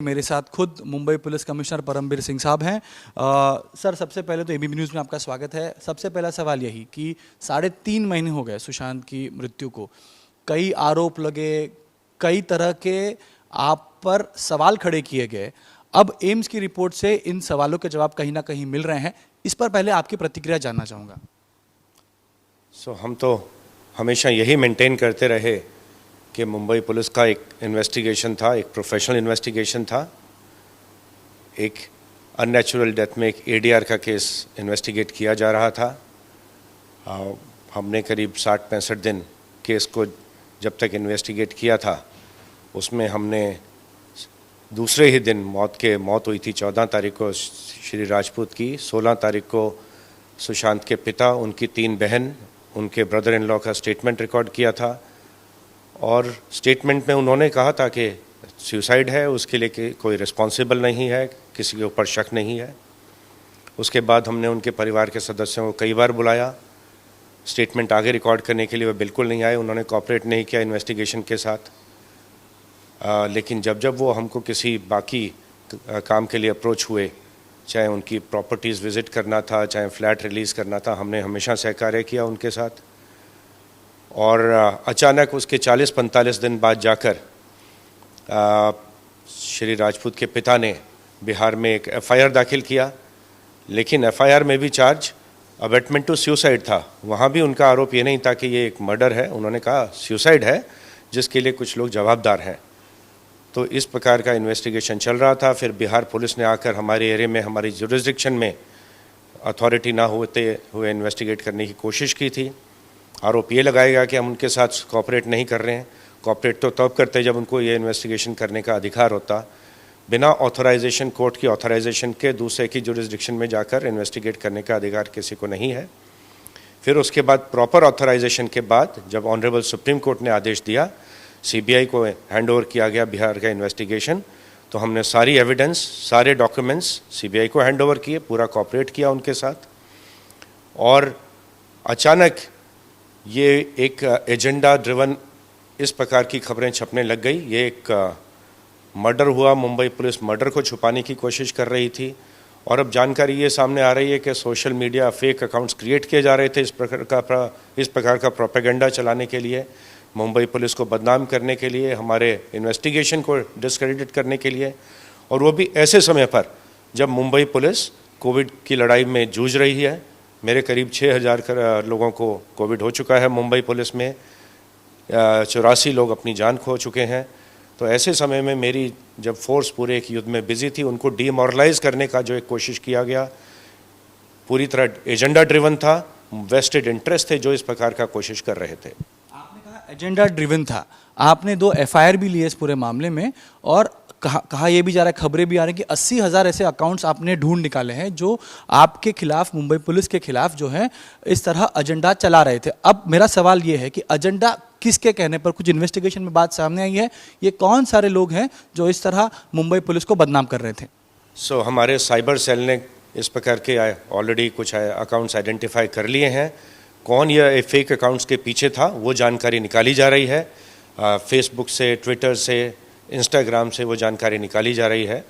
मेरे साथ खुद मुंबई पुलिस कमिश्नर परमबीर सिंह साहब हैं। सर, सबसे पहले तो एबीपी न्यूज़ में आपका स्वागत है। सबसे पहला सवाल यही कि 3.5 महीने हो गए सुशांत की मृत्यु को, कई आरोप लगे, कई तरह के आप पर सवाल खड़े किए गए। अब एम्स की रिपोर्ट से इन सवालों के जवाब कहीं ना कहीं मिल रहे हैं। इस पर पहले आपकी प्रतिक्रिया जानना चाहूँगा। हम तो हमेशा यही मेंटेन करते रहे कि मुंबई पुलिस का एक इन्वेस्टिगेशन था, एक प्रोफेशनल इन्वेस्टिगेशन था। एक अननेचुरल डेथ में एक एडीआर का केस इन्वेस्टिगेट किया जा रहा था। हमने करीब 60-65 दिन केस को जब तक इन्वेस्टिगेट किया था, उसमें हमने दूसरे ही दिन मौत हुई थी। 14 तारीख को श्री राजपूत की, 16 तारीख को सुशांत के पिता, उनकी 3 बहन, उनके ब्रदर इन लॉ का स्टेटमेंट रिकॉर्ड किया था और स्टेटमेंट में उन्होंने कहा था कि सुसाइड है, उसके लिए कोई रिस्पॉन्सिबल नहीं है, किसी के ऊपर शक नहीं है। उसके बाद हमने उनके परिवार के सदस्यों को कई बार बुलाया स्टेटमेंट आगे रिकॉर्ड करने के लिए, वो बिल्कुल नहीं आए, उन्होंने कोऑपरेट नहीं किया इन्वेस्टिगेशन के साथ। लेकिन जब वो हमको किसी बाकी काम के लिए अप्रोच हुए, चाहे उनकी प्रॉपर्टीज़ विज़िट करना था, चाहे फ्लैट रिलीज़ करना था, हमने हमेशा सहकार्य किया उनके साथ। और अचानक उसके 40-45 दिन बाद जाकर श्री राजपूत के पिता ने बिहार में एक एफआईआर दाखिल किया, लेकिन एफआईआर में भी चार्ज अबेटमेंट टू सुसाइड था। वहाँ भी उनका आरोप ये नहीं था कि ये एक मर्डर है, उन्होंने कहा सुसाइड है जिसके लिए कुछ लोग जवाबदार हैं। तो इस प्रकार का इन्वेस्टिगेशन चल रहा था। फिर बिहार पुलिस ने आकर हमारे एरिया में, हमारी जुरिस्डिक्शन में अथॉरिटी ना होते हुए इन्वेस्टिगेट करने की कोशिश की थी। आरोप ये लगाएगा कि हम उनके साथ कोऑपरेट नहीं कर रहे हैं। कोऑपरेट तो तब करते जब उनको ये इन्वेस्टिगेशन करने का अधिकार होता। बिना ऑथराइजेशन, कोर्ट की ऑथराइजेशन के दूसरे की जुरिस्डिक्शन में जाकर इन्वेस्टिगेट करने का अधिकार किसी को नहीं है। फिर उसके बाद प्रॉपर ऑथराइजेशन के बाद जब ऑनरेबल सुप्रीम कोर्ट ने आदेश दिया, सीबीआई को हैंड ओवर किया गया बिहार का इन्वेस्टिगेशन, तो हमने सारी एविडेंस, सारे डॉक्यूमेंट्स सीबीआई को हैंड ओवर किए, पूरा कोऑपरेट किया उनके साथ। और अचानक ये एक एजेंडा ड्रिवन इस प्रकार की खबरें छपने लग गई। ये एक मर्डर हुआ, मुंबई पुलिस मर्डर को छुपाने की कोशिश कर रही थी। और अब जानकारी ये सामने आ रही है कि social media fake accounts create किए जा रहे थे इस प्रकार का प्रोपेगेंडा चलाने के लिए, मुंबई पुलिस को बदनाम करने के लिए, हमारे इन्वेस्टिगेशन को डिस्क्रेडिट करने के लिए। और वो भी ऐसे समय पर जब मुंबई पुलिस कोविड की लड़ाई में जूझ रही है। मेरे करीब 6,000 लोगों को कोविड हो चुका है मुंबई पुलिस में, 84 लोग अपनी जान खो चुके हैं। तो ऐसे समय में मेरी जब फोर्स पूरे एक युद्ध में बिजी थी, उनको डीमोरलाइज करने का जो एक कोशिश किया गया, पूरी तरह एजेंडा ड्रिवन था, वेस्टेड इंटरेस्ट थे जो इस प्रकार का कोशिश कर रहे थे। आपने कहा एजेंडा ड्रिवन था, आपने 2 एफआईआर भी लिए इस पूरे मामले में, और कहा यह भी जा रहा है, खबरें भी आ रही हैं कि 80,000 ऐसे अकाउंट्स आपने ढूंढ निकाले हैं जो आपके खिलाफ, मुंबई पुलिस के खिलाफ जो है इस तरह एजेंडा चला रहे थे। अब मेरा सवाल यह है कि एजेंडा किसके कहने पर? कुछ इन्वेस्टिगेशन में बात सामने आई है, ये कौन सारे लोग हैं जो इस तरह मुंबई पुलिस को बदनाम कर रहे थे? हमारे साइबर सेल ने इस प्रकार के ऑलरेडी कुछ अकाउंट्स आइडेंटिफाई कर लिए हैं। कौन यह फेक अकाउंट्स के पीछे था वो जानकारी निकाली जा रही है। फेसबुक से, ट्विटर से, इंस्टाग्राम से वो जानकारी निकाली जा रही है।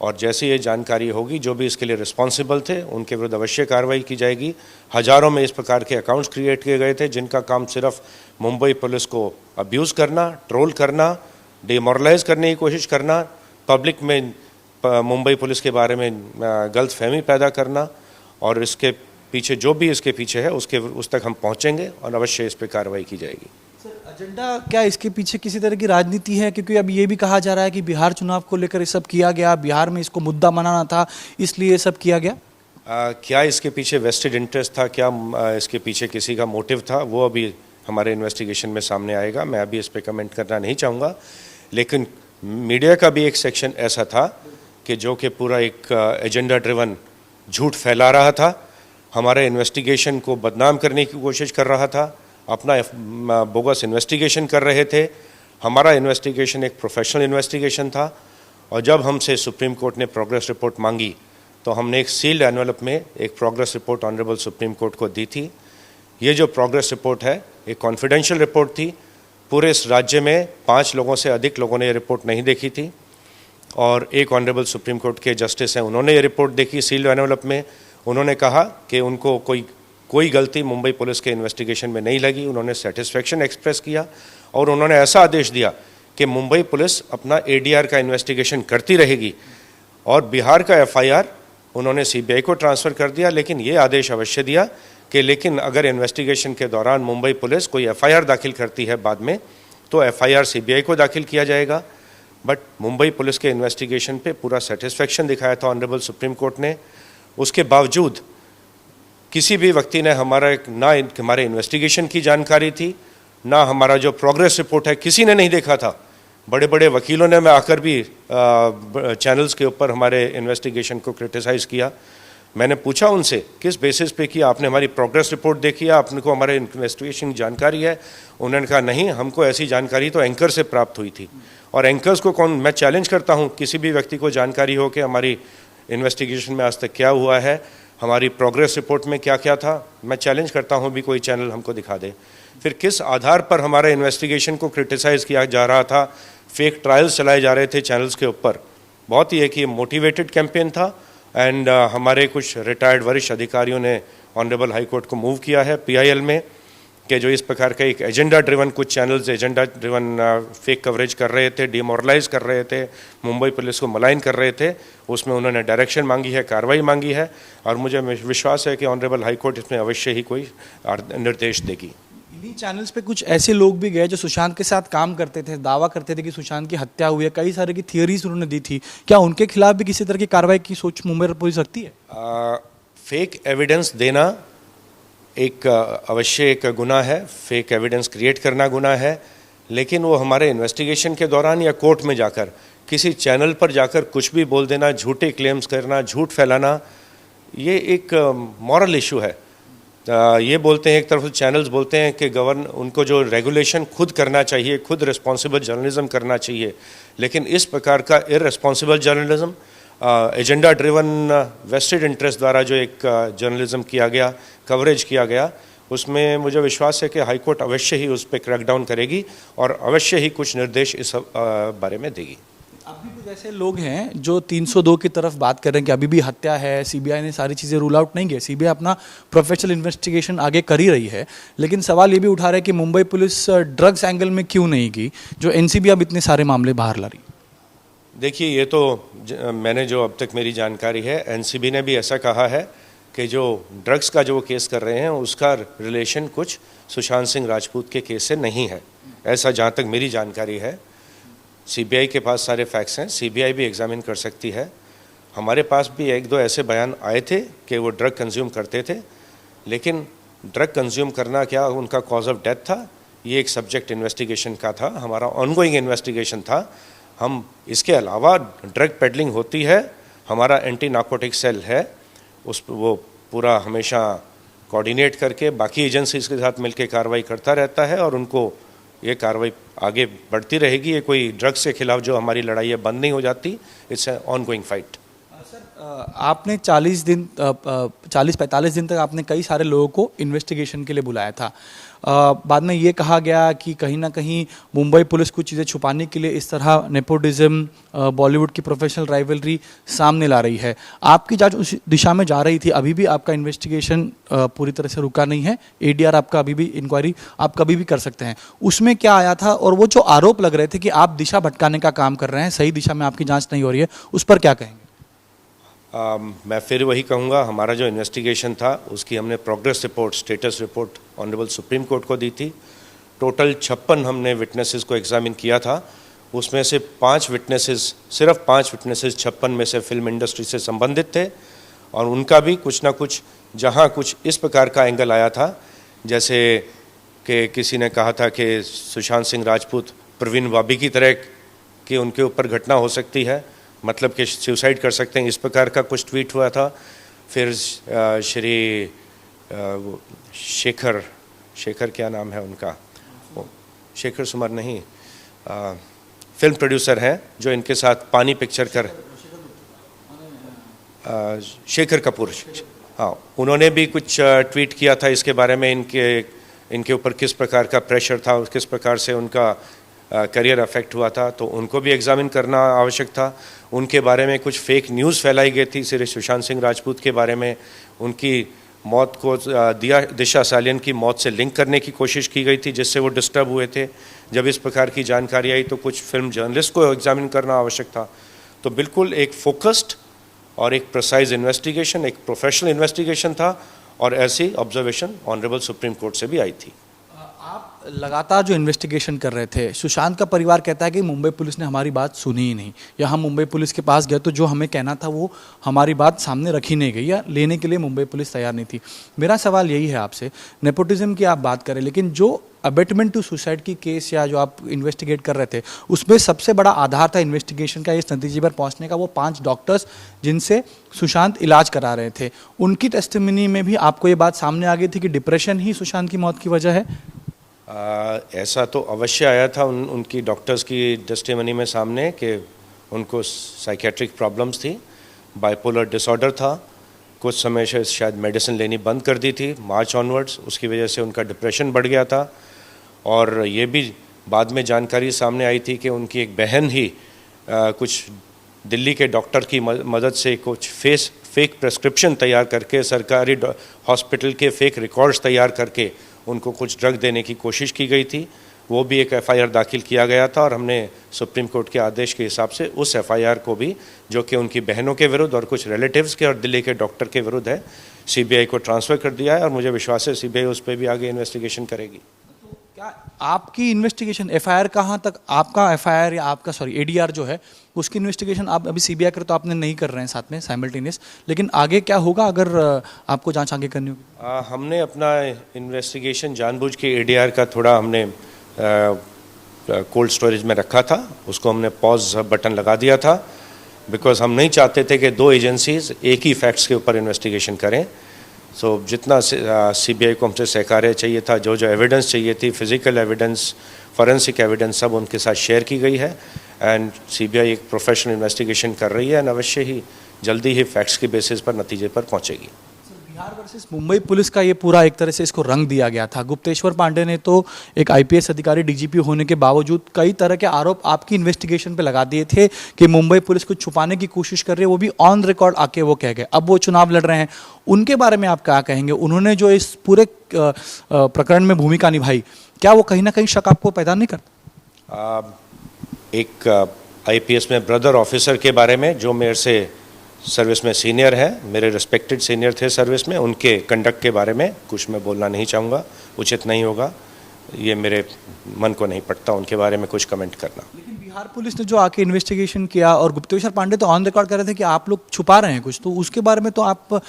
और जैसे ये जानकारी होगी, जो भी इसके लिए रिस्पॉन्सिबल थे उनके विरुद्ध अवश्य कार्रवाई की जाएगी। हजारों में इस प्रकार के अकाउंट्स क्रिएट किए गए थे जिनका काम सिर्फ मुंबई पुलिस को अब्यूज़ करना, ट्रोल करना, डिमोरलाइज करने की कोशिश करना, पब्लिक में मुंबई पुलिस के बारे में गलत फहमी पैदा करना। और इसके पीछे जो भी इसके पीछे है उस तक हम पहुँचेंगे और अवश्य इस पर कार्रवाई की जाएगी। एजेंडा क्या इसके पीछे किसी तरह की राजनीति है? क्योंकि अब ये भी कहा जा रहा है कि बिहार चुनाव को लेकर ये सब किया गया, बिहार में इसको मुद्दा बनाना था, इसलिए ये सब किया गया। क्या इसके पीछे वेस्टेड इंटरेस्ट था, क्या इसके पीछे किसी का मोटिव था, वो अभी हमारे इन्वेस्टिगेशन में सामने आएगा। मैं अभी इस पर कमेंट करना नहीं चाहूँगा। लेकिन मीडिया का भी एक सेक्शन ऐसा था कि जो कि पूरा एक एजेंडा ड्रिवन झूठ फैला रहा था, हमारे इन्वेस्टिगेशन को बदनाम करने की कोशिश कर रहा था, अपना बोगस इन्वेस्टिगेशन कर रहे थे। हमारा इन्वेस्टिगेशन एक प्रोफेशनल इन्वेस्टिगेशन था। और जब हमसे सुप्रीम कोर्ट ने प्रोग्रेस रिपोर्ट मांगी तो हमने एक सील्ड एनवेलप में एक progress report honourable supreme court को दी थी। ये जो प्रोग्रेस रिपोर्ट है एक कॉन्फिडेंशियल रिपोर्ट थी। पूरे इस राज्य में 5 लोगों से अधिक लोगों ने ये रिपोर्ट नहीं देखी थी। और एक ऑनरेबल सुप्रीम कोर्ट के जस्टिस हैं, उन्होंने ये रिपोर्ट देखी सील्ड एनवेलप में। उन्होंने कहा कि उनको कोई गलती मुंबई पुलिस के इन्वेस्टिगेशन में नहीं लगी। उन्होंने सेटिस्फेक्शन एक्सप्रेस किया और उन्होंने ऐसा आदेश दिया कि मुंबई पुलिस अपना एडीआर का इन्वेस्टिगेशन करती रहेगी और बिहार का एफआईआर उन्होंने सीबीआई को ट्रांसफ़र कर दिया। लेकिन ये आदेश अवश्य दिया कि लेकिन अगर इन्वेस्टिगेशन के दौरान मुंबई पुलिस कोई एफआईआर दाखिल करती है बाद में, तो एफआईआर सीबीआई को दाखिल किया जाएगा। बट मुंबई पुलिस के इन्वेस्टिगेशन पे पूरा सेटिस्फेक्शन दिखाया था ऑनरेबल सुप्रीम कोर्ट ने। उसके बावजूद किसी भी व्यक्ति ने हमारे इन्वेस्टिगेशन की जानकारी थी, ना हमारा जो प्रोग्रेस रिपोर्ट है किसी ने नहीं देखा था। बड़े बड़े वकीलों ने मैं आकर भी चैनल्स के ऊपर हमारे इन्वेस्टिगेशन को क्रिटिसाइज़ किया। मैंने पूछा उनसे किस बेसिस पे कि आपने हमारी प्रोग्रेस रिपोर्ट देखी है, आपको हमारे इन्वेस्टिगेशन की जानकारी है? उन्होंने कहा नहीं, हमको ऐसी जानकारी तो एंकर से प्राप्त हुई थी। और एंकर्स को मैं चैलेंज करता हूँ, किसी भी व्यक्ति को जानकारी हो कि हमारी इन्वेस्टिगेशन में आज तक क्या हुआ है, हमारी प्रोग्रेस रिपोर्ट में क्या क्या था, मैं चैलेंज करता हूँ भी कोई चैनल हमको दिखा दे। फिर किस आधार पर हमारे इन्वेस्टिगेशन को क्रिटिसाइज़ किया जा रहा था, फेक ट्रायल्स चलाए जा रहे थे चैनल्स के ऊपर। बहुत ही एक ये मोटिवेटेड कैंपेन था एंड हमारे कुछ रिटायर्ड वरिष्ठ अधिकारियों ने ऑनरेबल हाई कोर्ट को मूव किया है पीआईएल में कि जो इस प्रकार का एक एजेंडा ड्रिवन, कुछ channels agenda driven fake coverage कर रहे थे, डिमोरलाइज कर रहे थे, मुंबई पुलिस को मलाइन कर रहे थे, उसमें उन्होंने डायरेक्शन मांगी है, कार्रवाई मांगी है और मुझे विश्वास है कि ऑनरेबल हाई कोर्ट इसमें अवश्य ही कोई निर्देश देगी। इन्हीं चैनल्स पे कुछ ऐसे लोग भी गए जो सुशांत के साथ काम करते थे, दावा करते थे कि सुशांत की हत्या हुई है, कई सारे की थियरीज उन्होंने दी थी। क्या उनके खिलाफ भी किसी तरह की कार्रवाई की सोच मुंबई पुलिस रखती है? फेक एविडेंस देना एक अवश्य एक गुनाह है, फेक एविडेंस क्रिएट करना गुनाह है, लेकिन वो हमारे इन्वेस्टिगेशन के दौरान या कोर्ट में जाकर किसी चैनल पर जाकर कुछ भी बोल देना, झूठे क्लेम्स करना, झूठ फैलाना, ये एक मॉरल इशू है। ये बोलते हैं, एक तरफ चैनल्स बोलते हैं कि उनको जो रेगुलेशन खुद करना चाहिए, खुद रिस्पॉन्सिबल जर्नलिज्म करना चाहिए, लेकिन इस प्रकार का irresponsible journalism, agenda driven vested interest द्वारा जो एक जर्नलिज्म किया गया, कवरेज किया गया, उसमें मुझे विश्वास है कि हाई कोर्ट अवश्य ही उस पर क्रैकडाउन करेगी और अवश्य ही कुछ निर्देश इस बारे में देगी। अभी कुछ ऐसे लोग हैं जो 302 की तरफ बात कर रहे हैं कि अभी भी हत्या है, सीबीआई ने सारी चीज़ें रूल आउट नहीं किया, सीबीआई अपना प्रोफेशनल इन्वेस्टिगेशन आगे कर ही रही है, लेकिन सवाल ये भी उठा रहा है कि मुंबई पुलिस ड्रग्स एंगल में क्यों नहीं की, जो एनसीबी अब इतने सारे मामले बाहर ला रही। देखिए, ये तो मैंने जो अब तक मेरी जानकारी है, एनसीबी ने भी ऐसा कहा है कि जो ड्रग्स का जो केस कर रहे हैं उसका रिलेशन कुछ सुशांत सिंह राजपूत के केस से नहीं है, ऐसा जहाँ तक मेरी जानकारी है। सीबीआई के पास सारे फैक्ट्स हैं, सीबीआई भी एग्जामिन कर सकती है। हमारे पास भी एक दो ऐसे बयान आए थे कि वो ड्रग कंज्यूम करते थे, लेकिन ड्रग कंज्यूम करना क्या उनका कॉज ऑफ डेथ था, ये एक सब्जेक्ट इन्वेस्टिगेशन का था, हमारा ऑनगोइंग इन्वेस्टिगेशन था। हम इसके अलावा ड्रग पेडलिंग होती है, हमारा एंटी नार्कोटिक सेल है, वो पूरा हमेशा कोऑर्डिनेट करके बाकी एजेंसीज के साथ मिलकर कार्रवाई करता रहता है और उनको ये कार्रवाई आगे बढ़ती रहेगी। ये कोई ड्रग्स के खिलाफ जो हमारी लड़ाई है बंद नहीं हो जाती, it's a ongoing fight. Sir, आपने 40-45 दिन तक आपने कई सारे लोगों को इन्वेस्टिगेशन के लिए बुलाया था। बाद में ये कहा गया कि कहीं ना कहीं मुंबई पुलिस कुछ चीज़ें छुपाने के लिए इस तरह नेपोटिज्म, बॉलीवुड की प्रोफेशनल राइवलरी सामने ला रही है। आपकी जांच उस दिशा में जा रही थी, अभी भी आपका इन्वेस्टिगेशन पूरी तरह से रुका नहीं है, एडीआर आपका अभी भी इंक्वायरी आप कभी भी कर सकते हैं। उसमें क्या आया था और वो जो आरोप लग रहे थे कि आप दिशा भटकाने का काम कर रहे हैं, सही दिशा में आपकी जाँच नहीं हो रही है, उस पर क्या कहेंगे? मैं फिर वही कहूँगा, हमारा जो इन्वेस्टिगेशन था उसकी हमने progress report, status report honourable supreme court को दी थी। टोटल 56 हमने विटनेसेस को एग्जामिन किया था, उसमें से 5 विटनेसेस, सिर्फ 5 विटनेसेस 56 में से फिल्म इंडस्ट्री से संबंधित थे और उनका भी कुछ ना कुछ, जहाँ कुछ इस प्रकार का एंगल आया था, जैसे कि किसी ने कहा था कि सुशांत सिंह राजपूत प्रवीण वाबी की तरह कि उनके ऊपर घटना हो सकती है, मतलब कि सुसाइड कर सकते हैं, इस प्रकार का कुछ ट्वीट हुआ था। फिर श्री शेखर क्या नाम है उनका, शेखर सुमर नहीं, फिल्म प्रोड्यूसर हैं जो इनके साथ पानी पिक्चर कर, शेखर कपूर, हाँ, उन्होंने भी कुछ ट्वीट किया था इसके बारे में, इनके ऊपर किस प्रकार का प्रेशर था, किस प्रकार से उनका करियर अफेक्ट हुआ था, तो उनको भी एग्जामिन करना आवश्यक था। उनके बारे में कुछ फेक न्यूज़ फैलाई गई थी श्री सुशांत सिंह राजपूत के बारे में, उनकी मौत को दिशा सालियन की मौत से लिंक करने की कोशिश की गई थी, जिससे वो डिस्टर्ब हुए थे। जब इस प्रकार की जानकारी आई तो कुछ फिल्म जर्नलिस्ट को एग्जामिन करना आवश्यक था। तो बिल्कुल एक फोकस्ड और एक प्रिसाइज इन्वेस्टिगेशन, एक प्रोफेशनल इन्वेस्टिगेशन था, और ऐसी ऑब्जर्वेशन ऑनरेबल सुप्रीम कोर्ट से भी आई थी। आप लगातार जो इन्वेस्टिगेशन कर रहे थे, सुशांत का परिवार कहता है कि मुंबई पुलिस ने हमारी बात सुनी ही नहीं, या हम मुंबई पुलिस के पास गए तो जो हमें कहना था वो हमारी बात सामने रखी नहीं गई, या लेने के लिए मुंबई पुलिस तैयार नहीं थी। मेरा सवाल यही है आपसे, नेपोटिज्म की आप बात करें, लेकिन जो अबेटमेंट टू सुसाइड की केस या जो आप इन्वेस्टिगेट कर रहे थे, उसमें सबसे बड़ा आधार था इन्वेस्टिगेशन का इस नतीजे पर पहुंचने का, वो 5 डॉक्टर्स जिनसे सुशांत इलाज करा रहे थे, उनकी टेस्टिमनी में भी आपको ये बात सामने आ गई थी कि डिप्रेशन ही सुशांत की मौत की वजह है। ऐसा तो अवश्य आया था उनकी डॉक्टर्स की टेस्टिमनी में सामने कि उनको साइकेट्रिक प्रॉब्लम्स थी, बाइपोलर डिसऑर्डर था, कुछ समय से शायद मेडिसिन लेनी बंद कर दी थी मार्च ऑनवर्ड्स, उसकी वजह से उनका डिप्रेशन बढ़ गया था। और ये भी बाद में जानकारी सामने आई थी कि उनकी एक बहन ही कुछ दिल्ली के डॉक्टर की मदद से कुछ फेक प्रेस्क्रिप्शन तैयार करके, सरकारी हॉस्पिटल के फेक रिकॉर्ड्स तैयार करके उनको कुछ ड्रग देने की कोशिश की गई थी। वो भी एक एफआईआर दाखिल किया गया था, और हमने सुप्रीम कोर्ट के आदेश के हिसाब से उस एफआईआर को भी, जो कि उनकी बहनों के विरुद्ध और कुछ रिलेटिव्स के और दिल्ली के डॉक्टर के विरुद्ध है, सीबीआई को ट्रांसफ़र कर दिया है, और मुझे विश्वास है सीबीआई उस पर भी आगे इन्वेस्टिगेशन करेगी। क्या आपकी इन्वेस्टिगेशन एफआईआर कहाँ तक, आपका एफआईआर या आपका एडीआर जो है उसकी इन्वेस्टिगेशन आप अभी सीबीआई कर तो आपने नहीं कर रहे हैं साथ में साइमल्टेनियस, लेकिन आगे क्या होगा अगर आपको जांच आगे करनी होगी? हमने अपना इन्वेस्टिगेशन जानबूझ के एडीआर का थोड़ा हमने कोल्ड स्टोरेज में रखा था, उसको हमने पॉज बटन लगा दिया था, बिकॉज हम नहीं चाहते थे कि 2 एजेंसीज एक ही फैक्ट्स के ऊपर इन्वेस्टिगेशन करें। सो जितना सीबीआई को हमसे सहकार्य चाहिए था, जो जो एविडेंस चाहिए थी, फिजिकल एविडेंस, फॉरेंसिक एविडेंस, सब उनके साथ शेयर की गई है, एंड सीबीआई एक प्रोफेशनल इन्वेस्टिगेशन कर रही है, एंड अवश्य ही जल्दी ही फैक्ट्स के बेसिस पर नतीजे पर पहुंचेगी। बिहार वर्सेस मुंबई पुलिस का ये पूरा एक तरह से इसको रंग दिया गया था। गुप्तेश्वर पांडे ने तो एक आईपीएस अधिकारी डीजीपी होने के बावजूद कई तरह के आरोप आपकी इन्वेस्टिगेशन पे लगा दिए थे कि मुंबई पुलिस को छुपाने की कोशिश कर रही है, वो भी ऑन रिकॉर्ड आके वो कह गए। अब वो चुनाव लड़ रहे हैं, उनके बारे में आप क्या कहेंगे? उन्होंने जो इस पूरे प्रकरण में भूमिका निभाई, क्या वो कहीं ना कहीं शक आपको पैदा नहीं करता? एक आईपीएस में ब्रदर ऑफिसर के बारे में, जो मेरे से सर्विस में सीनियर है, मेरे रिस्पेक्टेड सीनियर थे सर्विस में, उनके कंडक्ट के बारे में कुछ मैं बोलना नहीं चाहूँगा, उचित नहीं होगा, ये मेरे मन को नहीं पड़ता उनके बारे में कुछ कमेंट करना। लेकिन बिहार पुलिस ने जो आके इन्वेस्टिगेशन किया, और गुप्तेश्वर पांडे तो ऑन रिकॉर्ड कर रहे थे कि आप लोग छुपा रहे हैं कुछ, तो उसके बारे में तो आप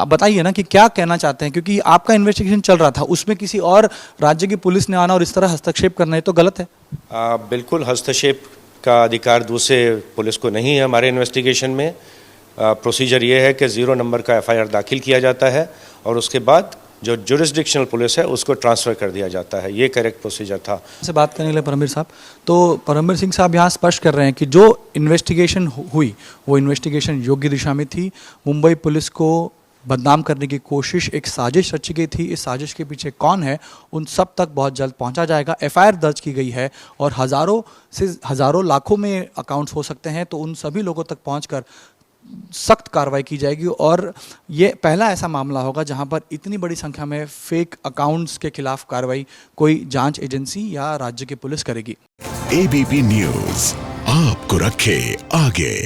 बताइए ना कि क्या कहना चाहते हैं, क्योंकि आपका इन्वेस्टिगेशन चल रहा था, उसमें किसी और राज्य की पुलिस ने आना और इस तरह हस्तक्षेप करना, ये तो गलत है। बिल्कुल, हस्तक्षेप का अधिकार दूसरे पुलिस को नहीं है हमारे इन्वेस्टिगेशन में। प्रोसीजर ये है कि 0 नंबर का एफआईआर दाखिल किया जाता है, और उसके बाद जो जुरिस्डिक्शनल पुलिस है उसको ट्रांसफ़र कर दिया जाता है, ये करेक्ट प्रोसीजर था। से बात करने के लिए परमवीर साहब, तो परमवीर सिंह साहब यहाँ स्पष्ट कर रहे हैं कि जो इन्वेस्टिगेशन हुई वो इन्वेस्टिगेशन योग्य दिशा में थी। मुंबई पुलिस को बदनाम करने की कोशिश, एक साजिश रची गई थी। इस साजिश के पीछे कौन है, उन सब तक बहुत जल्द पहुंचा जाएगा। एफआईआर दर्ज की गई है, और हज़ारों लाखों में अकाउंट्स हो सकते हैं, तो उन सभी लोगों तक पहुंचकर सख्त कार्रवाई की जाएगी। और ये पहला ऐसा मामला होगा जहां पर इतनी बड़ी संख्या में फेक अकाउंट्स के खिलाफ कार्रवाई कोई जांच एजेंसी या राज्य की पुलिस करेगी। एबीपी न्यूज़ आपको रखे आगे।